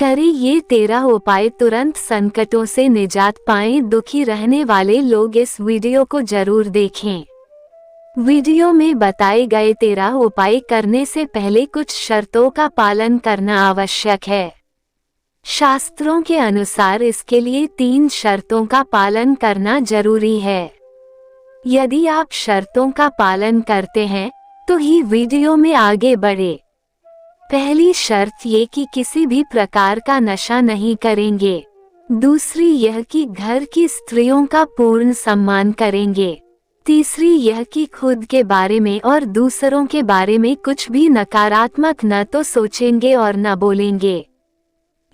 करें ये 13 उपाय, तुरंत संकटों से निजात पाएं। दुखी रहने वाले लोग इस वीडियो को जरूर देखें। वीडियो में बताए गए 13 उपाय करने से पहले कुछ शर्तों का पालन करना आवश्यक है। शास्त्रों के अनुसार इसके लिए 3 शर्तों का पालन करना जरूरी है। यदि आप शर्तों का पालन करते हैं तो ही वीडियो में आगे बढ़े। पहली शर्त ये कि किसी भी प्रकार का नशा नहीं करेंगे। दूसरी यह कि घर की स्त्रियों का पूर्ण सम्मान करेंगे। तीसरी यह कि खुद के बारे में और दूसरों के बारे में कुछ भी नकारात्मक न तो सोचेंगे और न बोलेंगे।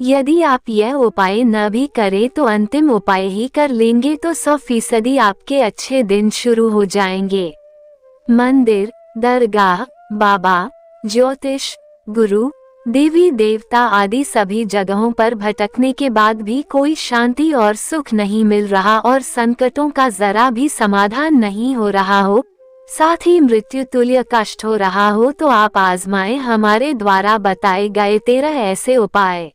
यदि आप यह उपाय न भी करें तो अंतिम उपाय ही कर लेंगे तो 100% आपके अच्छे दिन शुरू हो जाएंगे। मंदिर, दरगाह, बाबा, ज्योतिष, गुरु, देवी देवता आदि सभी जगहों पर भटकने के बाद भी कोई शांति और सुख नहीं मिल रहा और संकटों का जरा भी समाधान नहीं हो रहा हो, साथ ही मृत्यु तुल्य कष्ट हो रहा हो, तो आप आजमाएं हमारे द्वारा बताए गए 13 ऐसे उपाय,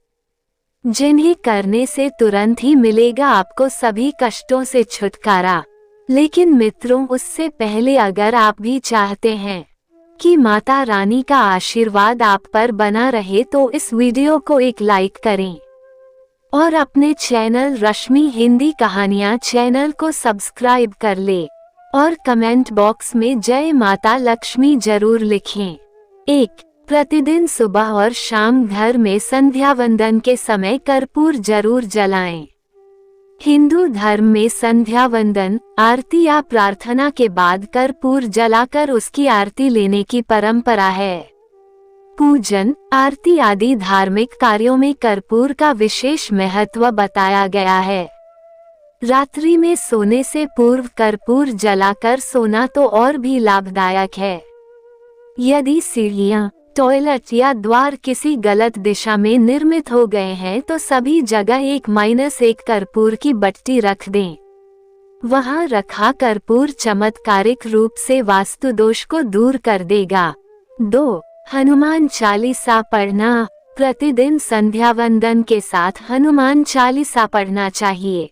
जिन्हें करने से तुरंत ही मिलेगा आपको सभी कष्टों से छुटकारा। लेकिन मित्रों, उससे पहले अगर आप भी चाहते हैं कि माता रानी का आशीर्वाद आप पर बना रहे तो इस वीडियो को एक लाइक करें और अपने चैनल रश्मि हिंदी कहानियाँ चैनल को सब्सक्राइब कर ले और कमेंट बॉक्स में जय माता लक्ष्मी जरूर लिखें। 1. प्रतिदिन सुबह और शाम घर में संध्या वंदन के समय कर्पूर जरूर जलाएं। हिंदू धर्म में संध्या वंदन, आरती या प्रार्थना के बाद कर्पूर जलाकर उसकी आरती लेने की परंपरा है। पूजन, आरती आदि धार्मिक कार्यों में कर्पूर का विशेष महत्व बताया गया है। रात्रि में सोने से पूर्व कर्पूर जलाकर सोना तो और भी लाभदायक है। यदि सीढ़ियां, टॉयलेट या द्वार किसी गलत दिशा में निर्मित हो गए हैं तो सभी जगह 1-1 कर्पूर की बट्टी रख दें। वहां रखा कर्पूर चमत्कारिक रूप से वास्तु दोष को दूर कर देगा। 2. हनुमान चालीसा पढ़ना, प्रतिदिन संध्या वंदन के साथ हनुमान चालीसा पढ़ना चाहिए।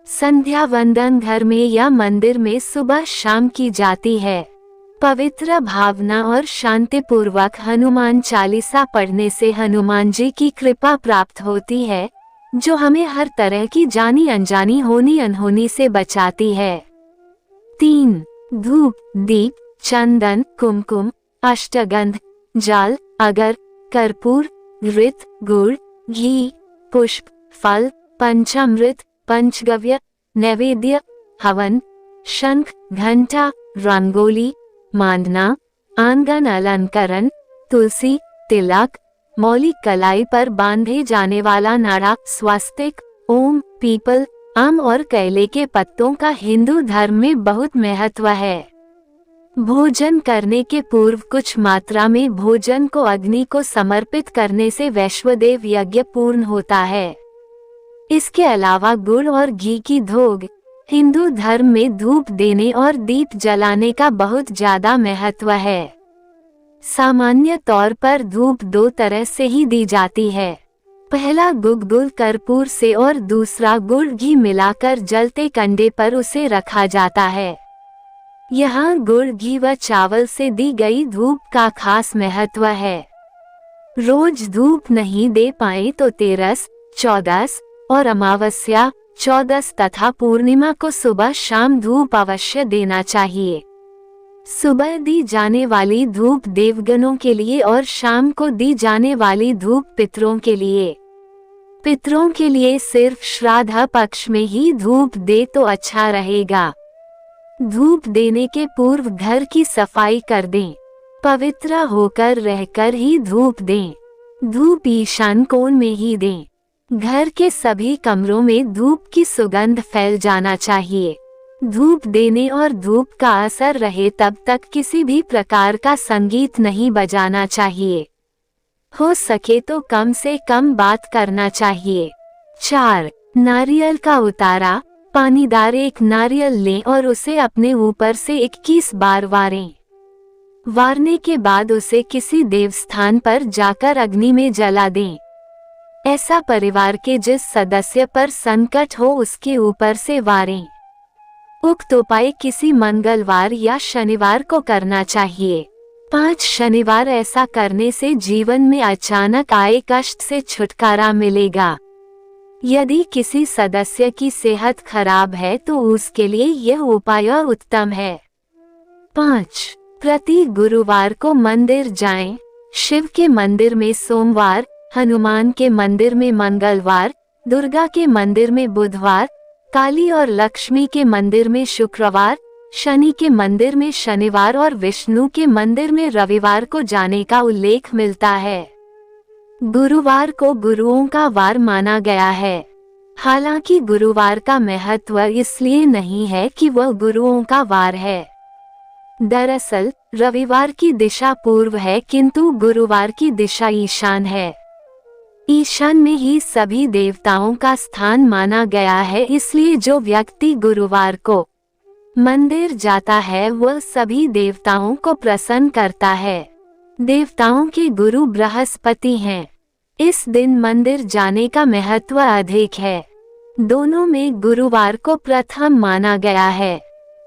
संध्या वंदन घर में या मंदिर में सुबह शाम की जाती है। पवित्र भावना और शांतिपूर्वक हनुमान चालीसा पढ़ने से हनुमान जी की कृपा प्राप्त होती है, जो हमें हर तरह की जानी अनजानी होनी अनहोनी से बचाती है। 3. धूप, दीप, चंदन, कुमकुम, अष्टगंध, जाल, अगर, कर्पूर, घृत, गुड़, घी, पुष्प, फल, पंचामृत, पंचगव्य, नैवेद्य, हवन, शंख, घंटा, रंगोली, मांडना, आंगन अलंकरण, तुलसी, तिलक, मौलिक कलाई पर बांधे जाने वाला नाड़ा, स्वास्तिक, ओम, पीपल, आम और केले के पत्तों का हिंदू धर्म में बहुत महत्व है। भोजन करने के पूर्व कुछ मात्रा में भोजन को अग्नि को समर्पित करने से वैश्वदेव यज्ञ पूर्ण होता है। इसके अलावा गुड़ और घी की धोग, हिंदू धर्म में धूप देने और दीप जलाने का बहुत ज्यादा महत्व है। सामान्य तौर पर धूप 2 तरह से ही दी जाती है। पहला गुड़ कर्पूर से और दूसरा गुड़ घी मिलाकर जलते कंडे पर उसे रखा जाता है। यहाँ गुड़ घी व चावल से दी गई धूप का खास महत्व है। रोज धूप नहीं दे पाए तो 13, 14 और अमावस्या, 14 तथा पूर्णिमा को सुबह शाम धूप अवश्य देना चाहिए। सुबह दी जाने वाली धूप देवगणों के लिए और शाम को दी जाने वाली धूप पितरों के लिए। पितरों के लिए सिर्फ श्राद्ध पक्ष में ही धूप दे तो अच्छा रहेगा। धूप देने के पूर्व घर की सफाई कर दें। पवित्र होकर रहकर ही धूप दें। धूप ईशान कोण में ही दें। घर के सभी कमरों में धूप की सुगंध फैल जाना चाहिए। धूप देने और धूप का असर रहे तब तक किसी भी प्रकार का संगीत नहीं बजाना चाहिए। हो सके तो कम से कम बात करना चाहिए। 4. नारियल का उतारा, पानीदार एक नारियल लें और उसे अपने ऊपर से 21 बार वारें। वारने के बाद उसे किसी देवस्थान पर जाकर अग्नि में जला दें। ऐसा परिवार के जिस सदस्य पर संकट हो उसके ऊपर से वारें। उक्त उपाय किसी मंगलवार या शनिवार को करना चाहिए। 5 शनिवार ऐसा करने से जीवन में अचानक आए कष्ट से छुटकारा मिलेगा। यदि किसी सदस्य की सेहत खराब है तो उसके लिए यह उपाय उत्तम है। 5 प्रति गुरुवार को मंदिर जाएं। शिव के मंदिर में सोमवार, हनुमान के मंदिर में मंगलवार, दुर्गा के मंदिर में बुधवार, काली और लक्ष्मी के मंदिर में शुक्रवार, शनि के मंदिर में शनिवार और विष्णु के मंदिर में रविवार को जाने का उल्लेख मिलता है। गुरुवार को गुरुओं का वार माना गया है। हालांकि गुरुवार का महत्व इसलिए नहीं है कि वह गुरुओं का वार है। दरअसल रविवार की दिशा पूर्व है किंतु गुरुवार की दिशा ईशान है। ईशान में ही सभी देवताओं का स्थान माना गया है, इसलिए जो व्यक्ति गुरुवार को मंदिर जाता है वह सभी देवताओं को प्रसन्न करता है। देवताओं के गुरु बृहस्पति हैं। इस दिन मंदिर जाने का महत्व अधिक है। दोनों में गुरुवार को प्रथम माना गया है।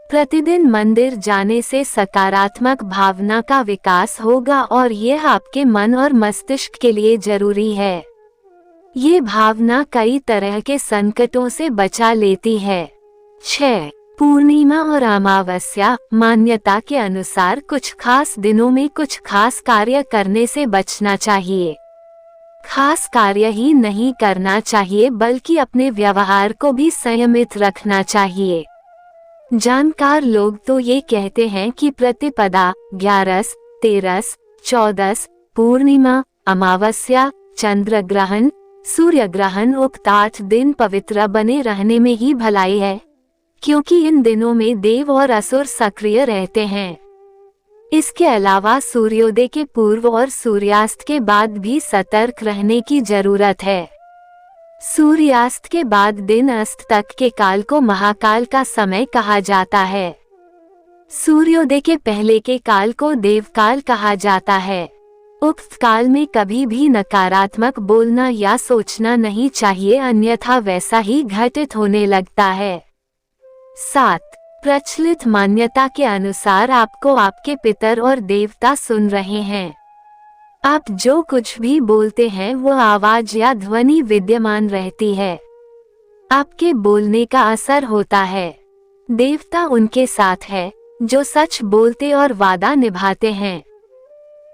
प्रतिदिन मंदिर जाने से सकारात्मक भावना का विकास होगा और यह आपके मन और मस्तिष्क के लिए जरूरी है। ये भावना कई तरह के संकटों से बचा लेती है। 6 पूर्णिमा और अमावस्या। मान्यता के अनुसार कुछ खास दिनों में कुछ खास कार्य करने से बचना चाहिए। खास कार्य ही नहीं करना चाहिए बल्कि अपने व्यवहार को भी संयमित रखना चाहिए। जानकार लोग तो ये कहते हैं कि प्रतिपदा, 11, 13, 14, पूर्णिमा, अमावस्या, चंद्र ग्रहण, सूर्य ग्रहण उक्त 8 दिन पवित्र बने रहने में ही भलाई है, क्योंकि इन दिनों में देव और असुर सक्रिय रहते हैं। इसके अलावा सूर्योदय के पूर्व और सूर्यास्त के बाद भी सतर्क रहने की जरूरत है। सूर्यास्त के बाद दिन अस्त तक के काल को महाकाल का समय कहा जाता है। सूर्योदय के पहले के काल को देवकाल कहा जाता है। उक्त काल में कभी भी नकारात्मक बोलना या सोचना नहीं चाहिए, अन्यथा वैसा ही घटित होने लगता है। 7 प्रचलित मान्यता के अनुसार आपको आपके पितर और देवता सुन रहे हैं। आप जो कुछ भी बोलते हैं वह आवाज या ध्वनि विद्यमान रहती है। आपके बोलने का असर होता है। देवता उनके साथ है जो सच बोलते और वादा निभाते हैं।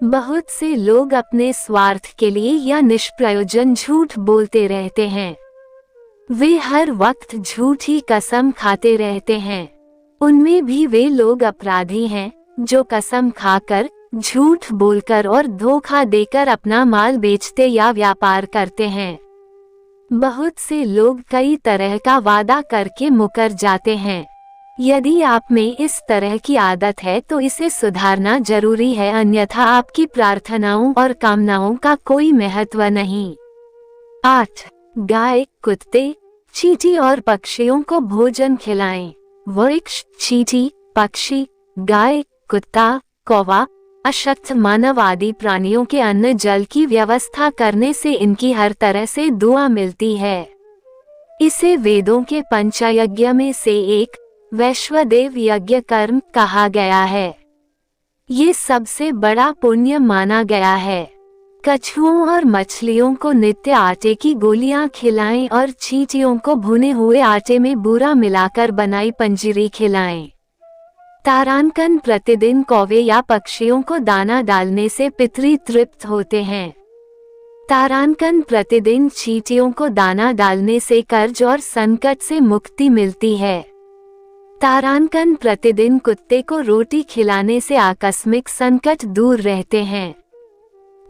बहुत से लोग अपने स्वार्थ के लिए या निष्प्रयोजन झूठ बोलते रहते हैं। वे हर वक्त झूठी कसम खाते रहते हैं। उनमें भी वे लोग अपराधी हैं जो कसम खाकर, झूठ बोलकर और धोखा देकर अपना माल बेचते या व्यापार करते हैं। बहुत से लोग कई तरह का वादा करके मुकर जाते हैं। यदि आप में इस तरह की आदत है तो इसे सुधारना जरूरी है, अन्यथा आपकी प्रार्थनाओं और कामनाओं का कोई महत्व नहीं। 8 गाय, कुत्ते, चींटी और पक्षियों को भोजन खिलाएं। वृक्ष, चींटी, पक्षी, गाय, कुत्ता, कौवा, अशक्त मानव आदि प्राणियों के अन्न जल की व्यवस्था करने से इनकी हर तरह से दुआ मिलती है। इसे वेदों के पंचयज्ञ में से एक वैश्वदेव यज्ञ कर्म कहा गया है। ये सबसे बड़ा पुण्य माना गया है। कछुओं और मछलियों को नित्य आटे की गोलियां खिलाएं और चींटियों को भुने हुए आटे में बूरा मिलाकर बनाई पंजीरी खिलाएं। तारांकन प्रतिदिन कौवे या पक्षियों को दाना डालने से पितरी तृप्त होते हैं। तारांकन प्रतिदिन चींटियों को दाना डालने से कर्ज और संकट से मुक्ति मिलती है। तारांकन प्रतिदिन कुत्ते को रोटी खिलाने से आकस्मिक संकट दूर रहते हैं।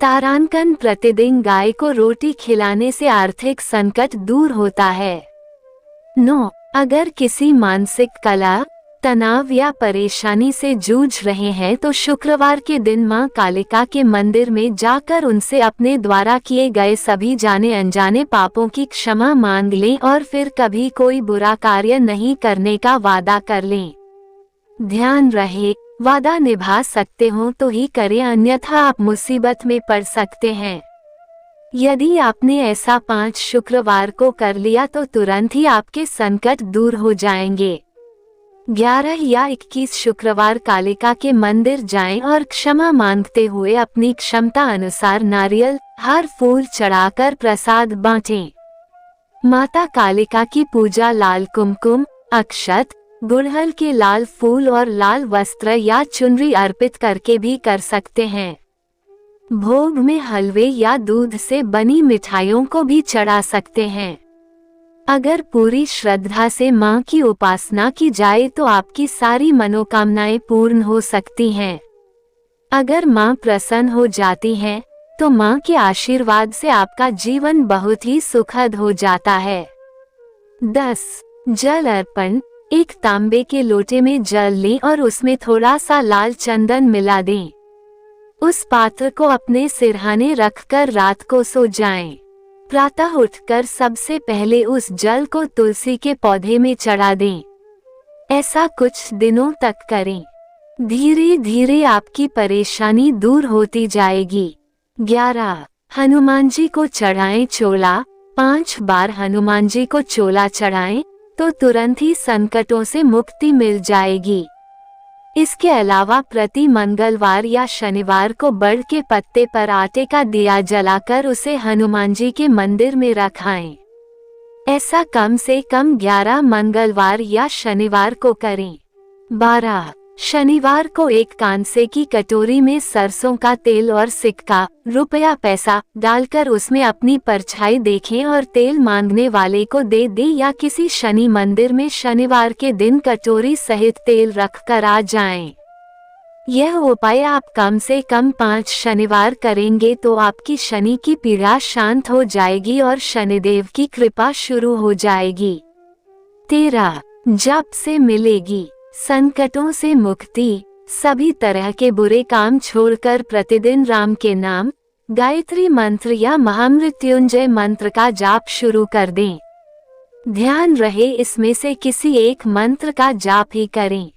तारांकन प्रतिदिन गाय को रोटी खिलाने से आर्थिक संकट दूर होता है। 9 अगर किसी मानसिक कलह, तनाव या परेशानी से जूझ रहे हैं तो शुक्रवार के दिन मां कालिका के मंदिर में जाकर उनसे अपने द्वारा किए गए सभी जाने अनजाने पापों की क्षमा मांग लें और फिर कभी कोई बुरा कार्य नहीं करने का वादा कर लें। ध्यान रहे, वादा निभा सकते हो तो ही करें, अन्यथा आप मुसीबत में पड़ सकते हैं। यदि आपने ऐसा 5 शुक्रवार को कर लिया तो तुरंत ही आपके संकट दूर हो जाएंगे। 11 या 21 शुक्रवार कालिका के मंदिर जाएं और क्षमा मांगते हुए अपनी क्षमता अनुसार नारियल, हार, फूल चढ़ाकर प्रसाद बांटें। माता कालिका की पूजा लाल कुमकुम, अक्षत, गुड़हल के लाल फूल और लाल वस्त्र या चुनरी अर्पित करके भी कर सकते हैं। भोग में हलवे या दूध से बनी मिठाइयों को भी चढ़ा सकते हैं। अगर पूरी श्रद्धा से माँ की उपासना की जाए तो आपकी सारी मनोकामनाएं पूर्ण हो सकती हैं। अगर माँ प्रसन्न हो जाती हैं, तो माँ के आशीर्वाद से आपका जीवन बहुत ही सुखद हो जाता है। 10. जल अर्पण। एक तांबे के लोटे में जल लें और उसमें थोड़ा सा लाल चंदन मिला दें। उस पात्र को अपने सिरहाने रखकर रात को सो जाएं। प्रातः उठकर सबसे पहले उस जल को तुलसी के पौधे में चढ़ा दें। ऐसा कुछ दिनों तक करें। धीरे धीरे आपकी परेशानी दूर होती जाएगी। 11. हनुमान जी को चढ़ाएं चोला। 5 बार हनुमान जी को चोला चढ़ाएं तो तुरंत ही संकटों से मुक्ति मिल जाएगी। इसके अलावा प्रति मंगलवार या शनिवार को बड़ के पत्ते पर आटे का दिया जलाकर उसे हनुमान जी के मंदिर में रखाएं। ऐसा कम से कम 11 मंगलवार या शनिवार को करें। 12. शनिवार को एक कांसे की कटोरी में सरसों का तेल और सिक्का, रुपया पैसा डालकर उसमें अपनी परछाई देखें और तेल मांगने वाले को दे दें या किसी शनि मंदिर में शनिवार के दिन कटोरी सहित तेल रखकर आ जाएं। यह उपाय आप कम से कम 5 शनिवार करेंगे तो आपकी शनि की पीड़ा शांत हो जाएगी और शनिदेव की कृपा शुरू हो जाएगी। 13. जप से मिलेगी संकटों से मुक्ति। सभी तरह के बुरे काम छोड़कर प्रतिदिन राम के नाम, गायत्री मंत्र या महामृत्युंजय मंत्र का जाप शुरू कर दें। ध्यान रहे इसमें से किसी एक मंत्र का जाप ही करें।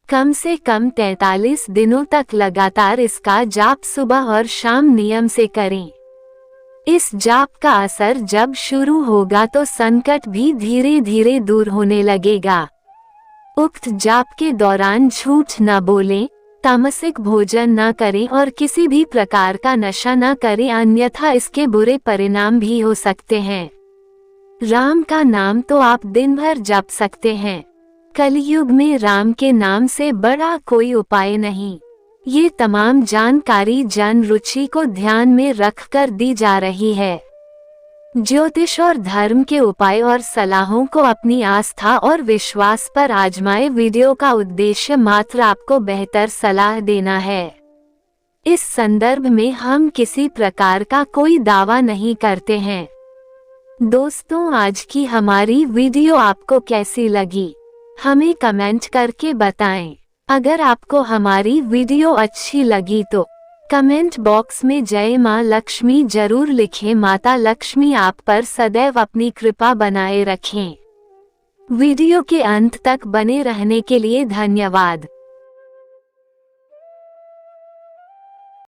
कम से कम 43 दिनों तक लगातार इसका जाप सुबह और शाम नियम से करें। इस जाप का असर जब शुरू होगा तो संकट भी धीरे धीरे दूर होने लगेगा। उक्त जाप के दौरान झूठ न बोलें, तामसिक भोजन न करें और किसी भी प्रकार का नशा न करें, अन्यथा इसके बुरे परिणाम भी हो सकते हैं। राम का नाम तो आप दिन भर जप सकते हैं। कलयुग में राम के नाम से बड़ा कोई उपाय नहीं। ये तमाम जानकारी जन रुचि को ध्यान में रखकर दी जा रही है। ज्योतिष और धर्म के उपाय और सलाहों को अपनी आस्था और विश्वास पर आजमाएं। वीडियो का उद्देश्य मात्र आपको बेहतर सलाह देना है। इस संदर्भ में हम किसी प्रकार का कोई दावा नहीं करते हैं। दोस्तों, आज की हमारी वीडियो आपको कैसी लगी, हमें कमेंट करके बताएं। अगर आपको हमारी वीडियो अच्छी लगी तो कमेंट बॉक्स में जय मां लक्ष्मी जरूर लिखें। माता लक्ष्मी आप पर सदैव अपनी कृपा बनाए रखें। वीडियो के अंत तक बने रहने के लिए धन्यवाद।